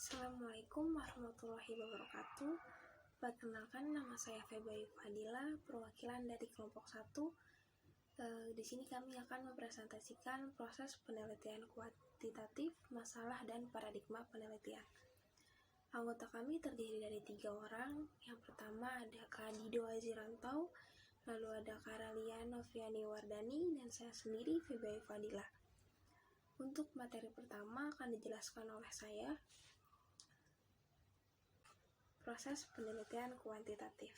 Assalamualaikum warahmatullahi wabarakatuh. Perkenalkan, nama saya Febayu Fadila, perwakilan dari kelompok 1. Di sini kami akan mempresentasikan proses penelitian kuantitatif, masalah, dan paradigma penelitian. Anggota kami terdiri dari 3 orang. Yang pertama ada Kak Dido Azirantau, lalu ada Kak Ralia Noviani Wardani, dan saya sendiri Febayu Fadila. Untuk materi pertama akan dijelaskan oleh saya. Proses penelitian kuantitatif.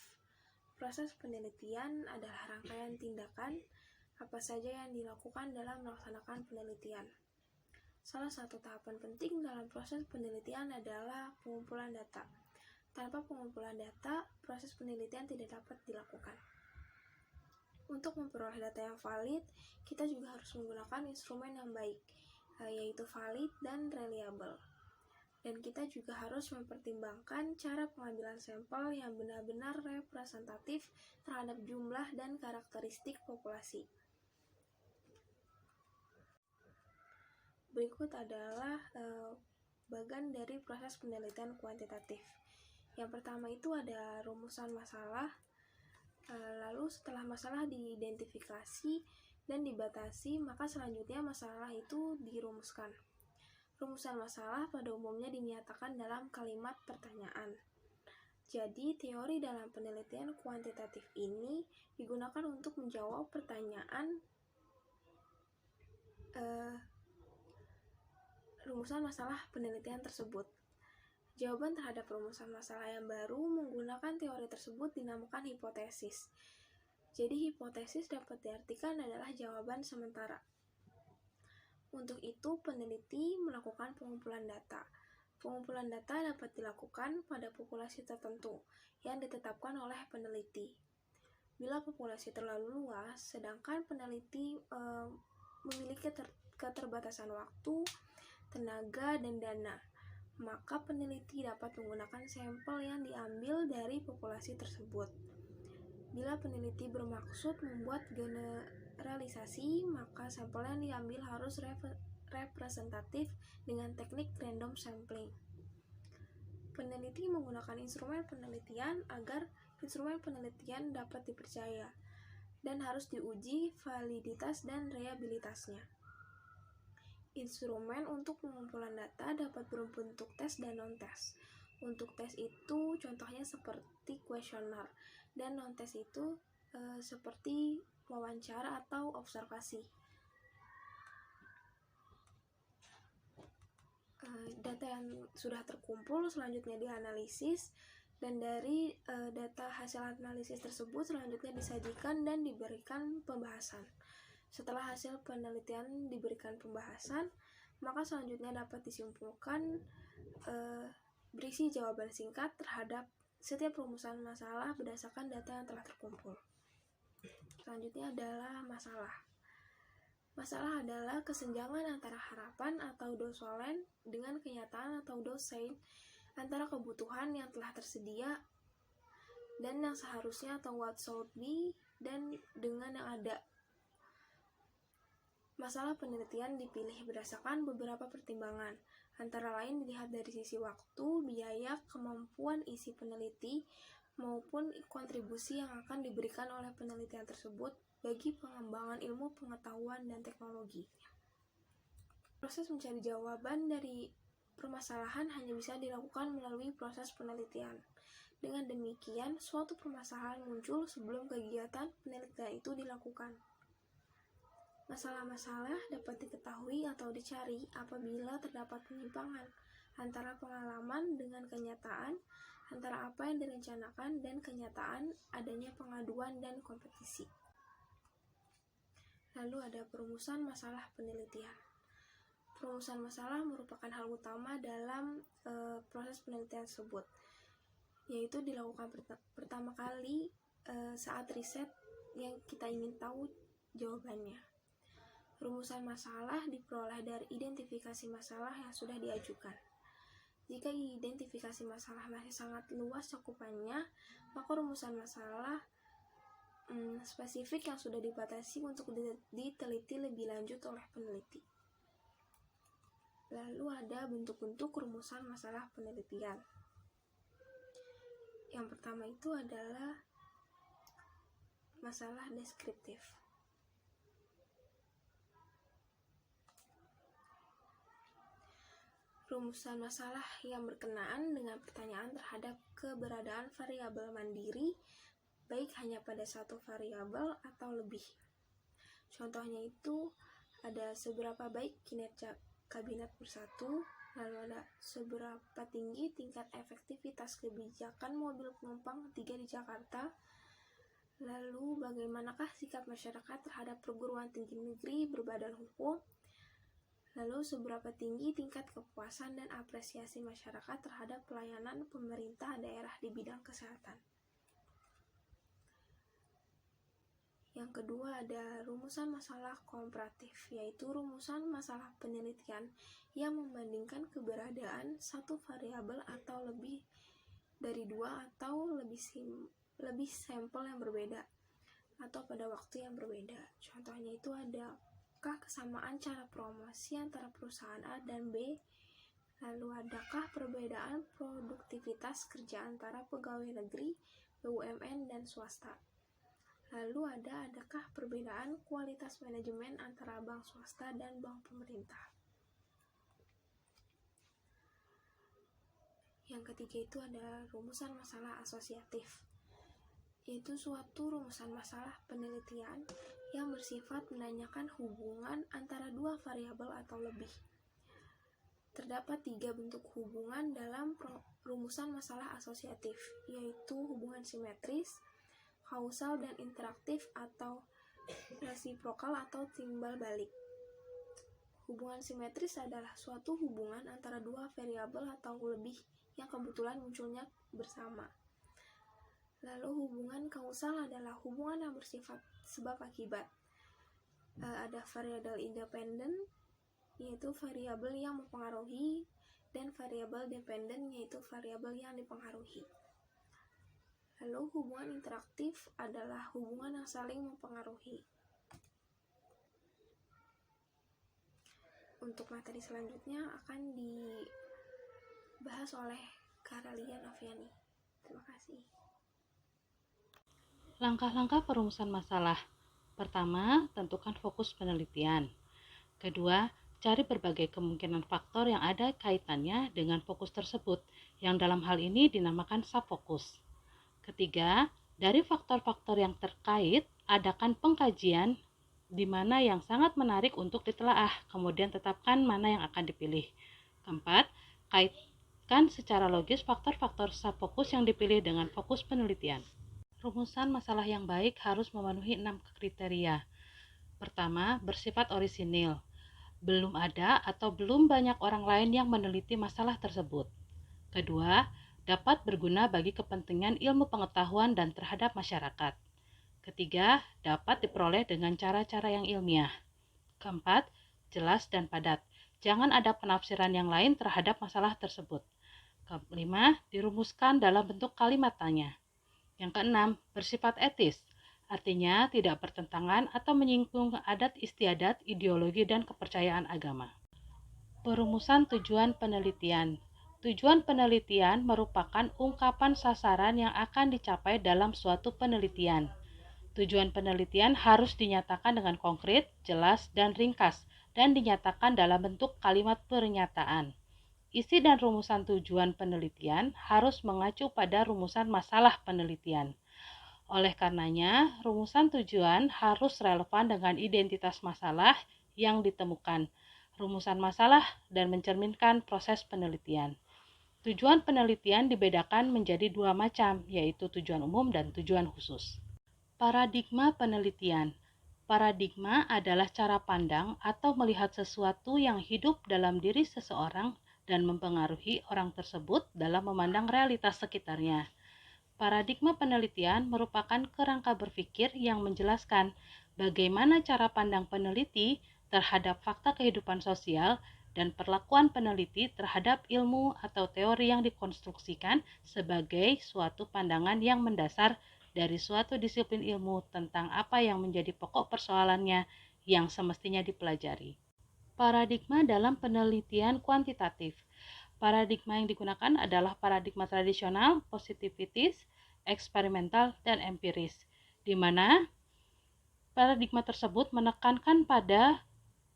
Proses penelitian adalah rangkaian tindakan apa saja yang dilakukan dalam melaksanakan penelitian. Salah satu tahapan penting dalam proses penelitian adalah pengumpulan data. Tanpa pengumpulan data, proses penelitian tidak dapat dilakukan. Untuk memperoleh data yang valid, kita juga harus menggunakan instrumen yang baik, yaitu valid dan reliable. Dan kita juga harus mempertimbangkan cara pengambilan sampel yang benar-benar representatif terhadap jumlah dan karakteristik populasi. Berikut adalah bagian dari proses penelitian kuantitatif. Yang pertama itu ada rumusan masalah, lalu setelah masalah diidentifikasi dan dibatasi, maka selanjutnya masalah itu dirumuskan. Rumusan masalah pada umumnya dinyatakan dalam kalimat pertanyaan. Jadi, teori dalam penelitian kuantitatif ini digunakan untuk menjawab pertanyaan rumusan masalah penelitian tersebut. Jawaban terhadap rumusan masalah yang baru menggunakan teori tersebut dinamakan hipotesis. Jadi, hipotesis dapat diartikan adalah jawaban sementara. Untuk itu, peneliti melakukan pengumpulan data. Pengumpulan data dapat dilakukan pada populasi tertentu yang ditetapkan oleh peneliti. Bila populasi terlalu luas, sedangkan peneliti memiliki keterbatasan waktu, tenaga, dan dana, maka peneliti dapat menggunakan sampel yang diambil dari populasi tersebut. Bila peneliti bermaksud membuat generalisasi, maka sampel yang diambil harus representatif dengan teknik random sampling. Peneliti menggunakan instrumen penelitian agar instrumen penelitian dapat dipercaya dan harus diuji validitas dan reliabilitasnya. Instrumen untuk pengumpulan data dapat berbentuk tes dan non-tes. Untuk tes itu contohnya seperti kuesioner, dan non-tes itu seperti wawancara atau observasi. Data yang sudah terkumpul selanjutnya dianalisis, dan dari data hasil analisis tersebut selanjutnya disajikan dan diberikan pembahasan. Setelah hasil penelitian diberikan pembahasan, maka selanjutnya dapat disimpulkan berisi jawaban singkat terhadap setiap rumusan masalah berdasarkan data yang telah terkumpul. Selanjutnya adalah masalah. Masalah adalah kesenjangan antara harapan atau dosolen dengan kenyataan atau dosein, antara kebutuhan yang telah tersedia dan yang seharusnya atau what should be, dan dengan yang ada. Masalah penelitian dipilih berdasarkan beberapa pertimbangan, antara lain dilihat dari sisi waktu, biaya, kemampuan isi peneliti, maupun kontribusi yang akan diberikan oleh penelitian tersebut bagi pengembangan ilmu pengetahuan dan teknologi. Proses mencari jawaban dari permasalahan hanya bisa dilakukan melalui proses penelitian. Dengan demikian, suatu permasalahan muncul sebelum kegiatan penelitian itu dilakukan. Masalah-masalah dapat diketahui atau dicari apabila terdapat penyimpangan antara pengalaman dengan kenyataan, antara apa yang direncanakan dan kenyataan, adanya pengaduan dan kompetisi. Lalu ada perumusan masalah penelitian. Perumusan masalah merupakan hal utama dalam proses penelitian tersebut, yaitu dilakukan pertama kali saat riset yang kita ingin tahu jawabannya. Rumusan masalah diperoleh dari identifikasi masalah yang sudah diajukan. Jika identifikasi masalah masih sangat luas cakupannya, maka rumusan masalah spesifik yang sudah dibatasi untuk diteliti lebih lanjut oleh peneliti. Lalu ada bentuk-bentuk rumusan masalah penelitian. Yang pertama itu adalah masalah deskriptif. Rumusan masalah yang berkenaan dengan pertanyaan terhadap keberadaan variabel mandiri, baik hanya pada satu variabel atau lebih. Contohnya itu ada seberapa baik kinerja kabinet bersatu, lalu ada seberapa tinggi tingkat efektivitas kebijakan mobil penumpang 3 di Jakarta, lalu bagaimanakah sikap masyarakat terhadap perguruan tinggi negeri berbadan hukum, lalu seberapa tinggi tingkat kepuasan dan apresiasi masyarakat terhadap pelayanan pemerintah daerah di bidang kesehatan. Yang kedua ada rumusan masalah komparatif, yaitu rumusan masalah penelitian yang membandingkan keberadaan satu variabel atau lebih dari dua atau lebih sampel yang berbeda atau pada waktu yang berbeda. Contohnya itu adakah kesamaan cara promosi antara perusahaan A dan B, lalu adakah perbedaan produktivitas kerja antara pegawai negeri, BUMN, dan swasta. Lalu adakah perbedaan kualitas manajemen antara bank swasta dan bank pemerintah. Yang ketiga itu ada rumusan masalah asosiatif, yaitu suatu rumusan masalah penelitian yang bersifat menanyakan hubungan antara dua variabel atau lebih. Terdapat 3 bentuk hubungan dalam rumusan masalah asosiatif, yaitu hubungan simetris, kausal dan interaktif atau resiprokal atau timbal balik. Hubungan simetris adalah suatu hubungan antara dua variabel atau lebih yang kebetulan munculnya bersama. Lalu hubungan kausal adalah hubungan yang bersifat sebab akibat. Ada variabel independen, yaitu variabel yang mempengaruhi, dan variabel dependen, yaitu variabel yang dipengaruhi. Lalu hubungan interaktif adalah hubungan yang saling mempengaruhi. Untuk materi selanjutnya akan dibahas oleh Karalian Noviani. Terima kasih. Langkah-langkah perumusan masalah. Pertama, tentukan fokus penelitian. Kedua, cari berbagai kemungkinan faktor yang ada kaitannya dengan fokus tersebut, yang dalam hal ini dinamakan subfokus. Ketiga, dari faktor-faktor yang terkait, adakan pengkajian di mana yang sangat menarik untuk ditelaah, kemudian tetapkan mana yang akan dipilih. Keempat, kaitkan secara logis faktor-faktor subfokus yang dipilih dengan fokus penelitian. Rumusan masalah yang baik harus memenuhi 6 kriteria. Pertama, bersifat orisinil. Belum ada atau belum banyak orang lain yang meneliti masalah tersebut. Kedua, dapat berguna bagi kepentingan ilmu pengetahuan dan terhadap masyarakat. Ketiga, dapat diperoleh dengan cara-cara yang ilmiah. Keempat, jelas dan padat. Jangan ada penafsiran yang lain terhadap masalah tersebut. Kelima, dirumuskan dalam bentuk kalimat tanya. Yang keenam, bersifat etis. Artinya tidak bertentangan atau menyinggung adat istiadat, ideologi, dan kepercayaan agama. Perumusan tujuan penelitian. Tujuan penelitian merupakan ungkapan sasaran yang akan dicapai dalam suatu penelitian. Tujuan penelitian harus dinyatakan dengan konkret, jelas, dan ringkas, dan dinyatakan dalam bentuk kalimat pernyataan. Isi dan rumusan tujuan penelitian harus mengacu pada rumusan masalah penelitian. Oleh karenanya, rumusan tujuan harus relevan dengan identitas masalah yang ditemukan, rumusan masalah, dan mencerminkan proses penelitian. Tujuan penelitian dibedakan menjadi 2 macam, yaitu tujuan umum dan tujuan khusus. Paradigma penelitian. Paradigma adalah cara pandang atau melihat sesuatu yang hidup dalam diri seseorang dan mempengaruhi orang tersebut dalam memandang realitas sekitarnya. Paradigma penelitian merupakan kerangka berpikir yang menjelaskan bagaimana cara pandang peneliti terhadap fakta kehidupan sosial dan perlakuan peneliti terhadap ilmu atau teori yang dikonstruksikan sebagai suatu pandangan yang mendasar dari suatu disiplin ilmu tentang apa yang menjadi pokok persoalannya yang semestinya dipelajari. Paradigma dalam penelitian kuantitatif. Paradigma yang digunakan adalah paradigma tradisional, positivistis, eksperimental, dan empiris, di mana paradigma tersebut menekankan pada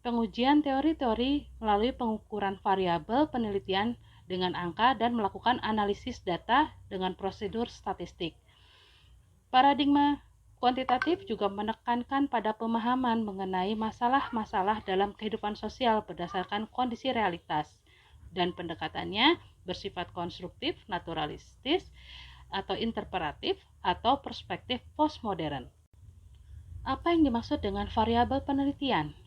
pengujian teori-teori melalui pengukuran variabel penelitian dengan angka dan melakukan analisis data dengan prosedur statistik. Paradigma kuantitatif juga menekankan pada pemahaman mengenai masalah-masalah dalam kehidupan sosial berdasarkan kondisi realitas, dan pendekatannya bersifat konstruktif, naturalistis, atau interpretatif, atau perspektif postmodern. Apa yang dimaksud dengan variabel penelitian?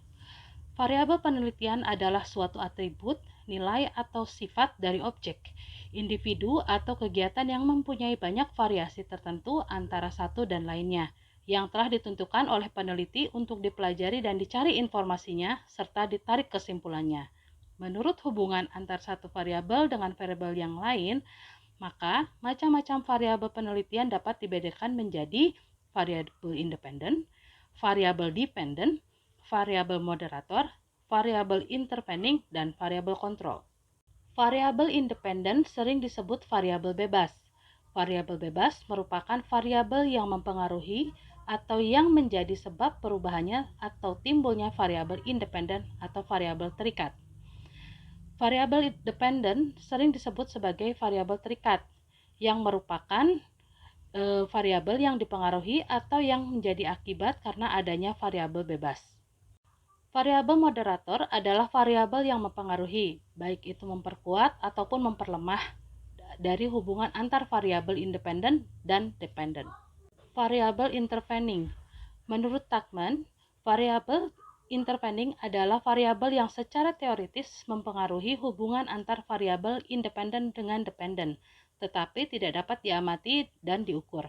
Variabel penelitian adalah suatu atribut, nilai, atau sifat dari objek, individu, atau kegiatan yang mempunyai banyak variasi tertentu antara satu dan lainnya, yang telah ditentukan oleh peneliti untuk dipelajari dan dicari informasinya, serta ditarik kesimpulannya. Menurut hubungan antar satu variabel dengan variabel yang lain, maka macam-macam variabel penelitian dapat dibedakan menjadi variabel independen, variabel dependen, variabel moderator, variabel intervening, dan variabel kontrol. Variabel independen sering disebut variabel bebas. Variabel bebas merupakan variabel yang mempengaruhi atau yang menjadi sebab perubahannya atau timbulnya variabel independen atau variabel terikat. Variabel dependen sering disebut sebagai variabel terikat, yang merupakan variabel yang dipengaruhi atau yang menjadi akibat karena adanya variabel bebas. Variabel moderator adalah variabel yang mempengaruhi, baik itu memperkuat ataupun memperlemah dari hubungan antar variabel independen dan dependen. Variabel intervening. Menurut Tuckman, variabel intervening adalah variabel yang secara teoritis mempengaruhi hubungan antar variabel independen dengan dependen, tetapi tidak dapat diamati dan diukur.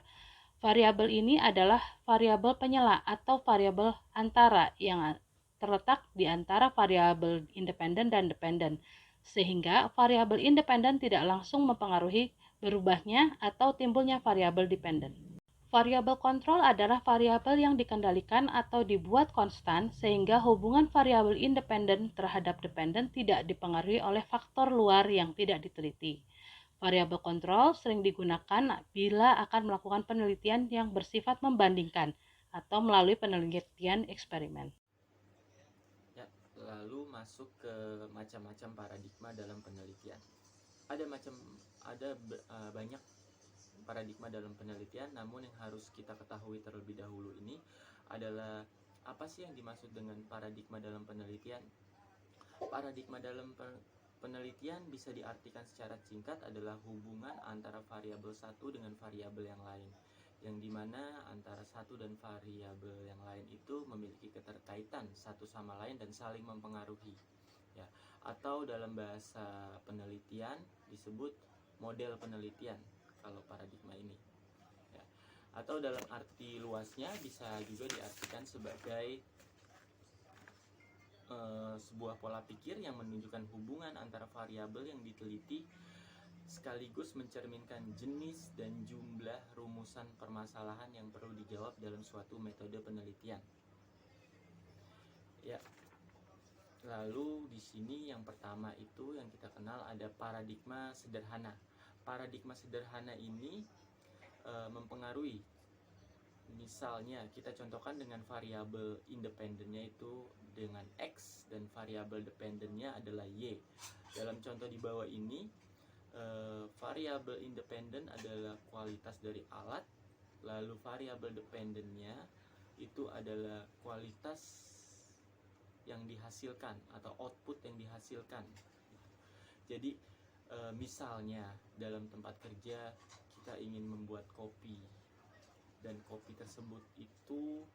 Variabel ini adalah variabel penyela atau variabel antara yang terletak di antara variabel independen dan dependen, sehingga variabel independen tidak langsung mempengaruhi berubahnya atau timbulnya variabel dependen. Variabel kontrol adalah variabel yang dikendalikan atau dibuat konstan sehingga hubungan variabel independen terhadap dependen tidak dipengaruhi oleh faktor luar yang tidak diteliti. Variabel kontrol sering digunakan bila akan melakukan penelitian yang bersifat membandingkan atau melalui penelitian eksperimen. Ya, lalu masuk ke macam-macam paradigma dalam penelitian. Ada banyak paradigma dalam penelitian, namun yang harus kita ketahui terlebih dahulu ini adalah apa sih yang dimaksud dengan paradigma dalam penelitian? Paradigma dalam penelitian bisa diartikan secara singkat adalah hubungan antara variabel satu dengan variabel yang lain, yang dimana antara satu dan variabel yang lain itu memiliki keterkaitan satu sama lain dan saling mempengaruhi, ya. Atau dalam bahasa penelitian disebut model penelitian kalau paradigma ini, ya. Atau dalam arti luasnya bisa juga diartikan sebagai sebuah pola pikir yang menunjukkan hubungan antara variabel yang diteliti sekaligus mencerminkan jenis dan jumlah rumusan permasalahan yang perlu dijawab dalam suatu metode penelitian. Ya. Lalu di sini yang pertama itu yang kita kenal ada paradigma sederhana. Paradigma sederhana ini mempengaruhi. Misalnya kita contohkan dengan variabel independennya itu dengan X dan variabel dependennya adalah Y. Dalam contoh di bawah ini, variabel independen adalah kualitas dari alat, lalu variabel dependennya itu adalah kualitas yang dihasilkan atau output yang dihasilkan. Jadi misalnya dalam tempat kerja kita ingin membuat kopi, dan kopi tersebut itu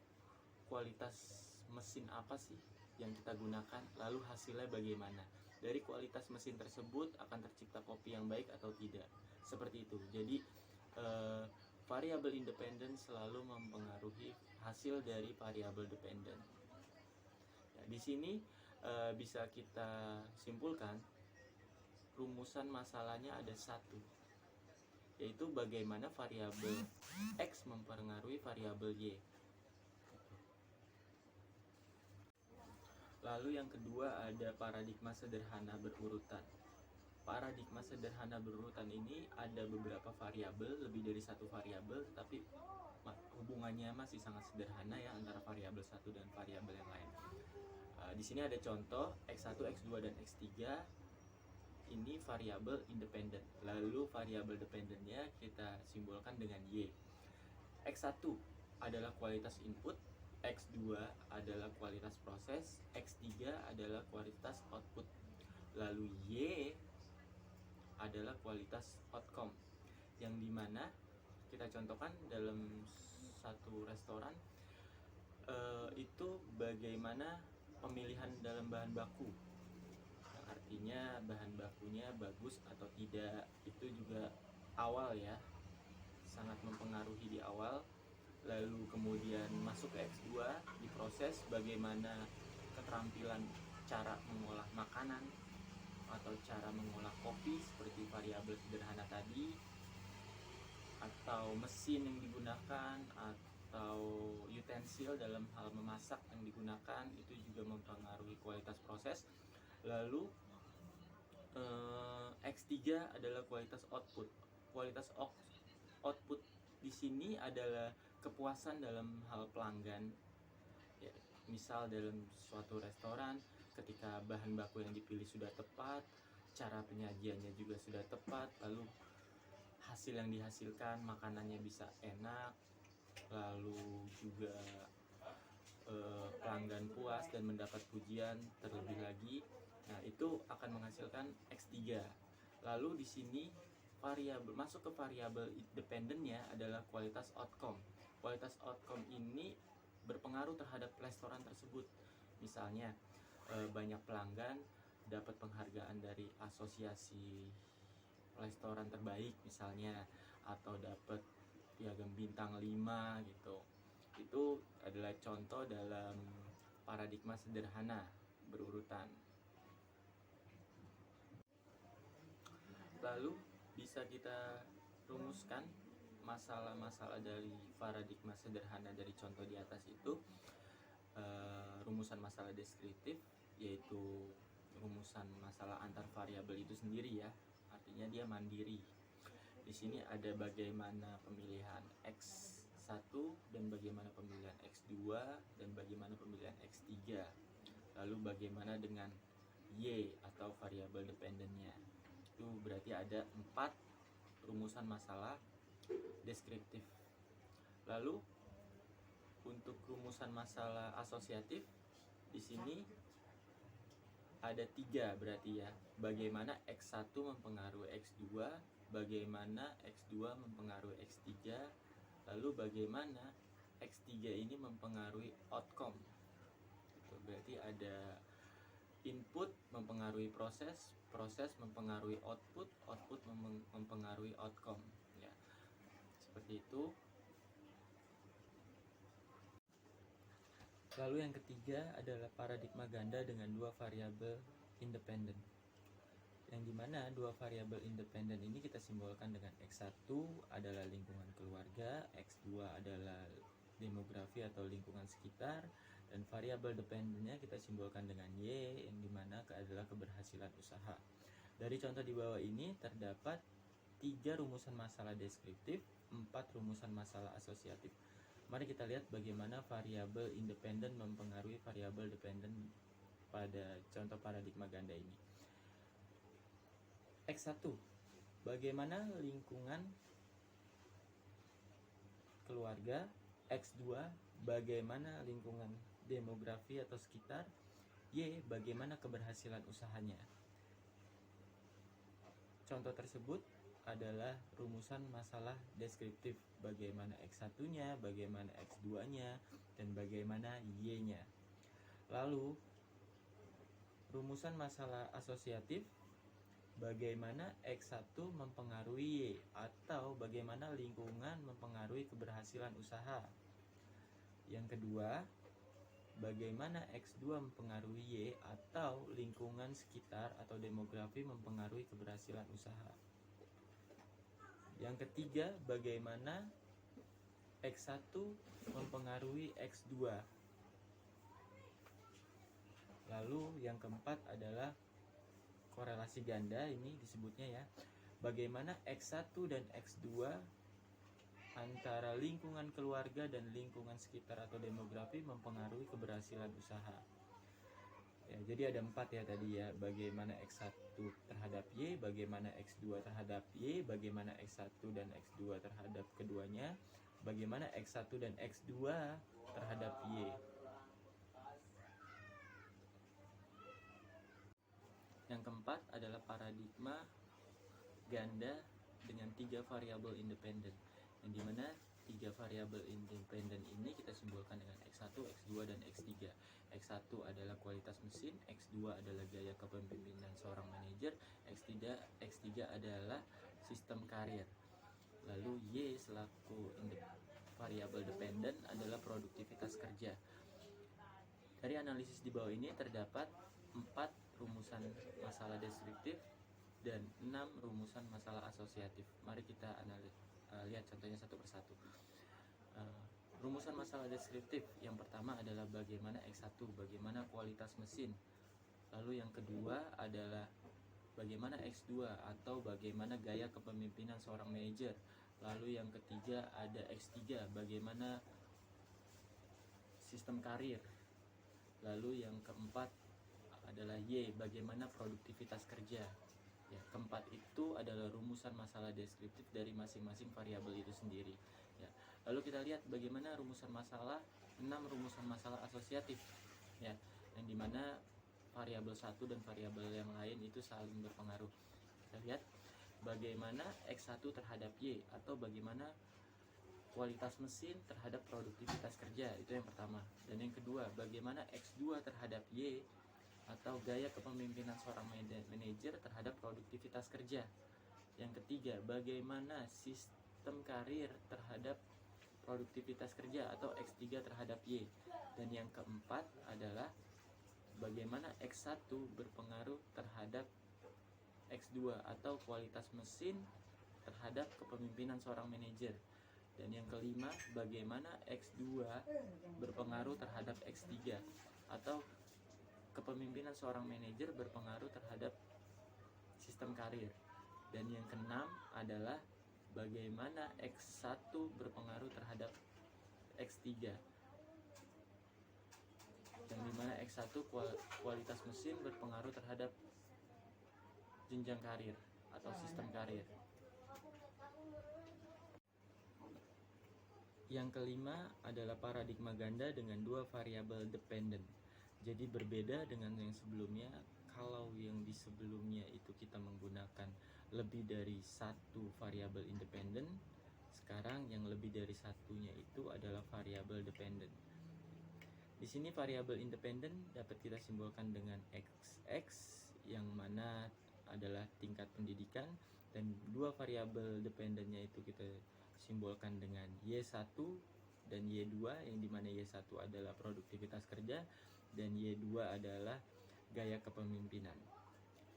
kualitas mesin apa sih yang kita gunakan, lalu hasilnya bagaimana. Dari kualitas mesin tersebut akan tercipta kopi yang baik atau tidak, seperti itu. Jadi variabel independen selalu mempengaruhi hasil dari variabel dependen. Ya, di sini bisa kita simpulkan rumusan masalahnya ada satu, yaitu bagaimana variabel X mempengaruhi variabel Y. Lalu yang kedua ada paradigma sederhana berurutan. Paradigma sederhana berurutan ini ada beberapa variabel, lebih dari satu variabel, tetapi hubungannya masih sangat sederhana ya antara variabel satu dan variabel yang lain. Di sini ada contoh X1, X2, dan X3. Ini variabel independen. Lalu variabel dependennya kita simbolkan dengan Y. X1 adalah kualitas input, X2 adalah kualitas proses, X3 adalah kualitas output. Lalu Y adalah kualitas outcome, yang dimana kita contohkan dalam satu restoran itu bagaimana pemilihan dalam bahan baku, yang artinya bahan bakunya bagus atau tidak, itu juga awal ya, sangat mempengaruhi di awal. Lalu kemudian masuk ke X2, diproses bagaimana keterampilan cara mengolah makanan atau cara mengolah kopi seperti variabel sederhana tadi, atau mesin yang digunakan, atau utensil dalam hal memasak yang digunakan, itu juga mempengaruhi kualitas proses. Lalu X3 adalah kualitas output. Kualitas output di sini adalah kepuasan dalam hal pelanggan. Ya, misal dalam suatu restoran, ketika bahan baku yang dipilih sudah tepat, cara penyajiannya juga sudah tepat, lalu hasil yang dihasilkan makanannya bisa enak, lalu juga pelanggan puas dan mendapat pujian terlebih lagi. Nah, itu akan menghasilkan X3. Lalu di sini masuk ke variabel dependennya adalah kualitas outcome. Kualitas outcome ini berpengaruh terhadap restoran tersebut. Misalnya banyak pelanggan dapat penghargaan dari asosiasi restoran terbaik misalnya, atau dapat piagam bintang 5 gitu. Itu adalah contoh dalam paradigma sederhana berurutan. Lalu bisa kita rumuskan masalah-masalah dari paradigma sederhana dari contoh di atas itu. Rumusan masalah deskriptif, yaitu rumusan masalah antar variabel itu sendiri ya, artinya dia mandiri. Di sini ada bagaimana pemilihan X1 dan bagaimana pemilihan X2 dan bagaimana pemilihan X3. Lalu bagaimana dengan Y atau variabel dependennya. Itu berarti ada 4 rumusan masalah deskriptif. Lalu untuk rumusan masalah asosiatif di sini ada 3 berarti ya. Bagaimana X1 mempengaruhi X2, bagaimana X2 mempengaruhi X3, lalu bagaimana X3 ini mempengaruhi outcome. Itu berarti ada input mempengaruhi proses, proses mempengaruhi output, output mempengaruhi outcome ya. Seperti itu. Lalu yang ketiga adalah paradigma ganda dengan 2 variabel independen, yang dimana 2 variabel independen ini kita simbolkan dengan X1 adalah lingkungan keluarga, X2 adalah demografi atau lingkungan sekitar, dan variabel dependennya kita simbolkan dengan Y, yang dimana adalah keberhasilan usaha. Dari contoh di bawah ini terdapat 3 rumusan masalah deskriptif, 4 rumusan masalah asosiatif. Mari kita lihat bagaimana variabel independen mempengaruhi variabel dependen pada contoh paradigma ganda ini. X1, bagaimana lingkungan keluarga. X2, bagaimana lingkungan demografi atau sekitar. Y, bagaimana keberhasilan usahanya. Contoh tersebut adalah rumusan masalah deskriptif, bagaimana X1-nya, bagaimana X2-nya, dan bagaimana Y-nya. Lalu rumusan masalah asosiatif, bagaimana X1 mempengaruhi Y, atau bagaimana lingkungan mempengaruhi keberhasilan usaha. Yang kedua, bagaimana X2 mempengaruhi Y, atau lingkungan sekitar atau demografi mempengaruhi keberhasilan usaha. Yang ketiga, bagaimana X1 mempengaruhi X2. Lalu yang keempat adalah korelasi ganda, ini disebutnya ya. Bagaimana X1 dan X2 antara lingkungan keluarga dan lingkungan sekitar atau demografi mempengaruhi keberhasilan usaha. Ya, jadi ada 4 ya tadi ya. Bagaimana X1 terhadap Y, bagaimana X2 terhadap Y, bagaimana X1 dan X2 terhadap keduanya, bagaimana X1 dan X2 terhadap Y. Yang keempat adalah paradigma ganda dengan 3 variabel independen, yang dimana 3 variabel independen ini kita simbolkan dengan X1, X2, dan X3. X1 adalah kualitas mesin, X2 adalah gaya kepemimpinan seorang manajer, X3 adalah sistem karir. Lalu Y selaku variabel dependen adalah produktivitas kerja. Dari analisis di bawah ini terdapat 4 rumusan masalah deskriptif dan 6 rumusan masalah asosiatif. Mari kita lihat contohnya satu persatu. Rumusan masalah deskriptif yang pertama adalah bagaimana X1, bagaimana kualitas mesin. Lalu yang kedua adalah bagaimana X2 atau bagaimana gaya kepemimpinan seorang manajer. Lalu yang ketiga ada X3, bagaimana sistem karir. Lalu yang keempat adalah Y, bagaimana produktivitas kerja. Ya, keempat itu adalah rumusan masalah deskriptif dari masing-masing variabel itu sendiri. Ya, lalu kita lihat bagaimana rumusan masalah, 6 rumusan masalah asosiatif. Ya, yang dimana variabel satu dan variabel yang lain itu saling berpengaruh. Kita lihat bagaimana X1 terhadap Y atau bagaimana kualitas mesin terhadap produktivitas kerja, itu yang pertama. Dan yang kedua, bagaimana X2 terhadap Y atau gaya kepemimpinan seorang manajer terhadap produktivitas kerja. Yang ketiga, bagaimana sistem karir terhadap produktivitas kerja atau X3 terhadap Y. Dan yang keempat adalah bagaimana X1 berpengaruh terhadap X2 atau kualitas mesin terhadap kepemimpinan seorang manajer. Dan yang kelima, bagaimana X2 berpengaruh terhadap X3 atau kepemimpinan seorang manajer berpengaruh terhadap sistem karir. Dan yang keenam adalah bagaimana X1 berpengaruh terhadap X3, yang dimana X1 kualitas mesin berpengaruh terhadap jenjang karir atau sistem karir. Yang kelima adalah paradigma ganda dengan 2 variabel dependen. Jadi berbeda dengan yang sebelumnya. Kalau yang di sebelumnya itu kita menggunakan lebih dari 1 variabel independen, sekarang yang lebih dari satunya itu adalah variabel dependen. Di sini variabel independen dapat kita simbolkan dengan XX, yang mana adalah tingkat pendidikan, dan 2 variabel dependennya itu kita simbolkan dengan Y1 dan Y2, yang dimana Y1 adalah produktivitas kerja dan Y2 adalah gaya kepemimpinan.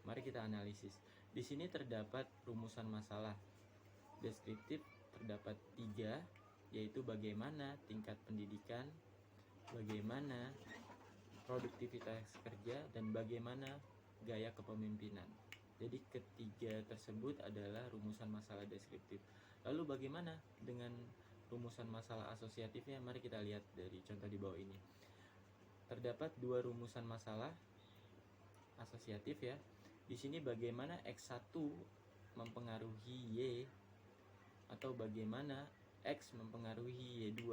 Mari kita analisis. Di sini terdapat rumusan masalah deskriptif, terdapat 3, yaitu bagaimana tingkat pendidikan, bagaimana produktivitas kerja, dan bagaimana gaya kepemimpinan. Jadi ketiga tersebut adalah rumusan masalah deskriptif. Lalu bagaimana dengan rumusan masalah asosiatifnya? Mari kita lihat dari contoh di bawah ini. Terdapat 2 rumusan masalah asosiatif ya. Di sini bagaimana X1 mempengaruhi Y atau bagaimana X mempengaruhi Y2.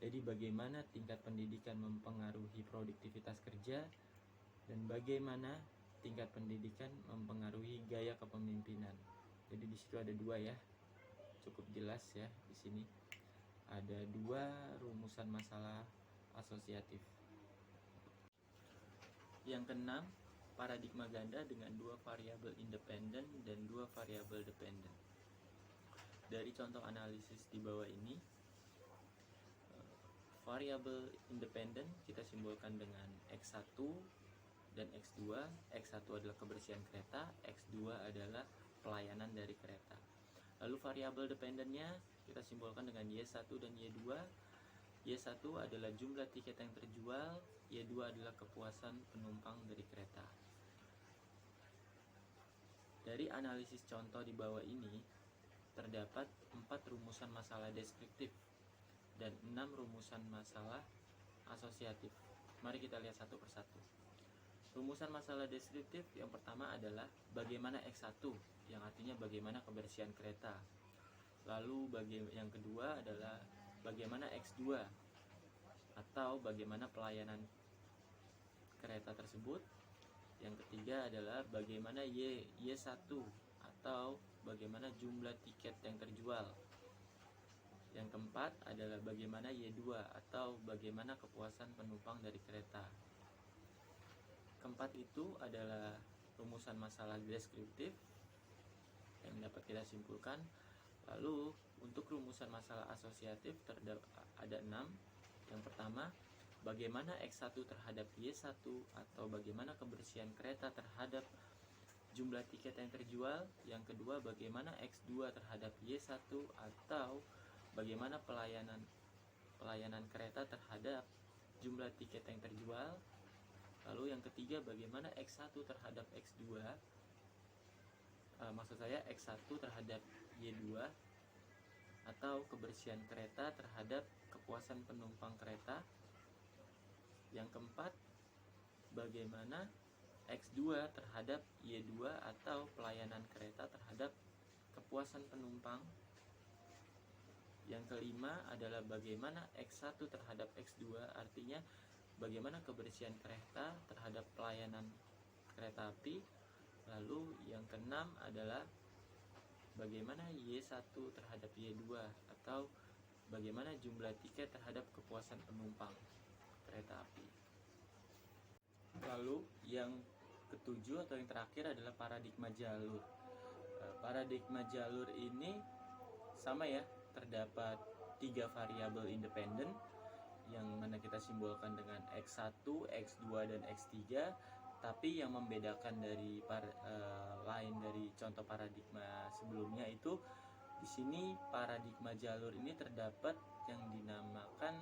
Jadi bagaimana tingkat pendidikan mempengaruhi produktivitas kerja dan bagaimana tingkat pendidikan mempengaruhi gaya kepemimpinan. Jadi di situ ada 2 ya. Cukup jelas ya di sini. Ada 2 rumusan masalah asosiatif. Yang keenam, paradigma ganda dengan 2 variabel independen dan 2 variabel dependen. Dari contoh analisis di bawah ini, variabel independen kita simbolkan dengan X1 dan X2. X1 adalah kebersihan kereta, X2 adalah pelayanan dari kereta. Lalu variabel dependennya kita simbolkan dengan Y1 dan Y2. Y1 adalah jumlah tiket yang terjual, Y2 adalah kepuasan penumpang dari kereta. Dari analisis contoh di bawah ini, terdapat 4 rumusan masalah deskriptif dan 6 rumusan masalah asosiatif. Mari kita lihat satu persatu. Rumusan masalah deskriptif yang pertama adalah bagaimana X1, yang artinya bagaimana kebersihan kereta. Lalu yang kedua adalah bagaimana X2, atau bagaimana pelayanan kereta tersebut. Yang ketiga adalah bagaimana Y1, atau bagaimana jumlah tiket yang terjual. Yang keempat adalah bagaimana Y2, atau bagaimana kepuasan penumpang dari kereta. Keempat itu adalah rumusan masalah deskriptif yang dapat kita simpulkan. Lalu untuk rumusan masalah asosiatif ada 6. Yang pertama, bagaimana X1 terhadap Y1, atau bagaimana kebersihan kereta terhadap jumlah tiket yang terjual. Yang kedua, bagaimana X2 terhadap Y1, atau bagaimana pelayanan kereta terhadap jumlah tiket yang terjual. Lalu yang ketiga, bagaimana X1 terhadap X2, maksud saya X1 terhadap Y2, atau kebersihan kereta terhadap kepuasan penumpang kereta. Yang keempat, bagaimana X2 terhadap Y2, atau pelayanan kereta terhadap kepuasan penumpang. Yang kelima adalah bagaimana X1 terhadap X2, artinya bagaimana kebersihan kereta terhadap pelayanan kereta api. Lalu yang keenam adalah bagaimana Y1 terhadap Y2, atau bagaimana jumlah tiket terhadap kepuasan penumpang kereta api. Lalu yang ketujuh atau yang terakhir adalah paradigma jalur. Paradigma jalur ini sama ya, terdapat 3 variabel independen yang mana kita simbolkan dengan X1, X2, dan X3. Tapi yang membedakan dari lain dari contoh paradigma sebelumnya itu, di sini paradigma jalur ini terdapat yang dinamakan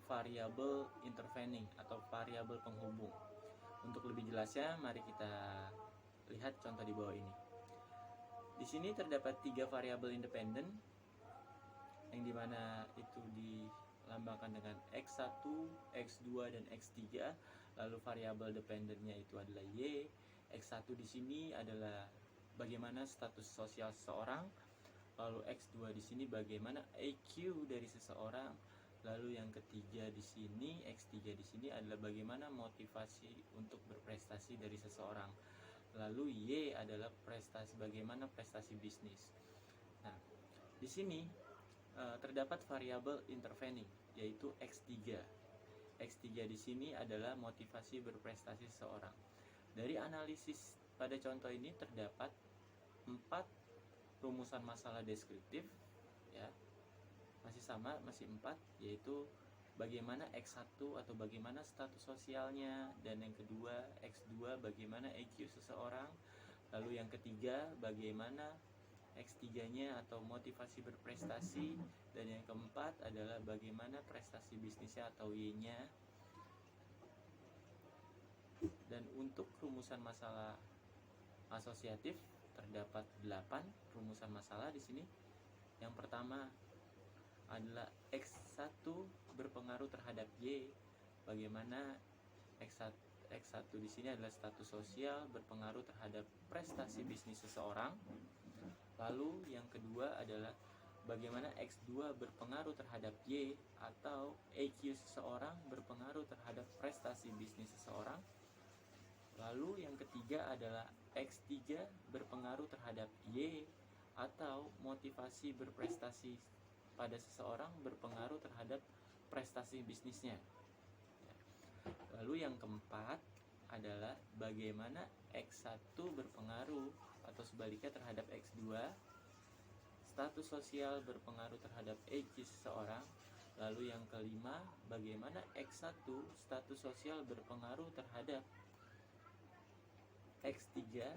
variabel intervening atau variabel penghubung. Untuk lebih jelasnya, mari kita lihat contoh di bawah ini. Di sini terdapat 3 variabel independen yang dimana itu dilambangkan dengan X1, X2, dan X3. Lalu variabel dependennya itu adalah Y. X1 di sini adalah bagaimana status sosial seseorang. Lalu X2 di sini bagaimana IQ dari seseorang. Lalu yang ketiga di sini, X3 di sini adalah bagaimana motivasi untuk berprestasi dari seseorang. Lalu Y adalah bagaimana prestasi bisnis. Nah, di sini terdapat variabel intervening, yaitu X3. X3 di sini adalah motivasi berprestasi seseorang. Dari analisis pada contoh ini terdapat 4 rumusan masalah deskriptif, ya. Masih sama, masih 4, yaitu bagaimana X1 atau bagaimana status sosialnya, dan yang kedua X2 bagaimana IQ seseorang, lalu yang ketiga bagaimana X3-nya atau motivasi berprestasi, dan yang keempat adalah bagaimana prestasi bisnisnya atau Y-nya. Dan untuk rumusan masalah asosiatif terdapat 8 rumusan masalah di sini. Yang pertama adalah X1 berpengaruh terhadap Y. Bagaimana X1 di sini adalah status sosial berpengaruh terhadap prestasi bisnis seseorang. Lalu yang kedua adalah bagaimana X2 berpengaruh terhadap Y, atau IQ seseorang berpengaruh terhadap prestasi bisnis seseorang. Lalu yang ketiga adalah X3 berpengaruh terhadap Y, atau motivasi berprestasi pada seseorang berpengaruh terhadap prestasi bisnisnya. Lalu yang keempat adalah bagaimana X1 berpengaruh atau sebaliknya terhadap X2, status sosial berpengaruh terhadap IQ seseorang. Lalu yang kelima, bagaimana X1 status sosial berpengaruh terhadap X3,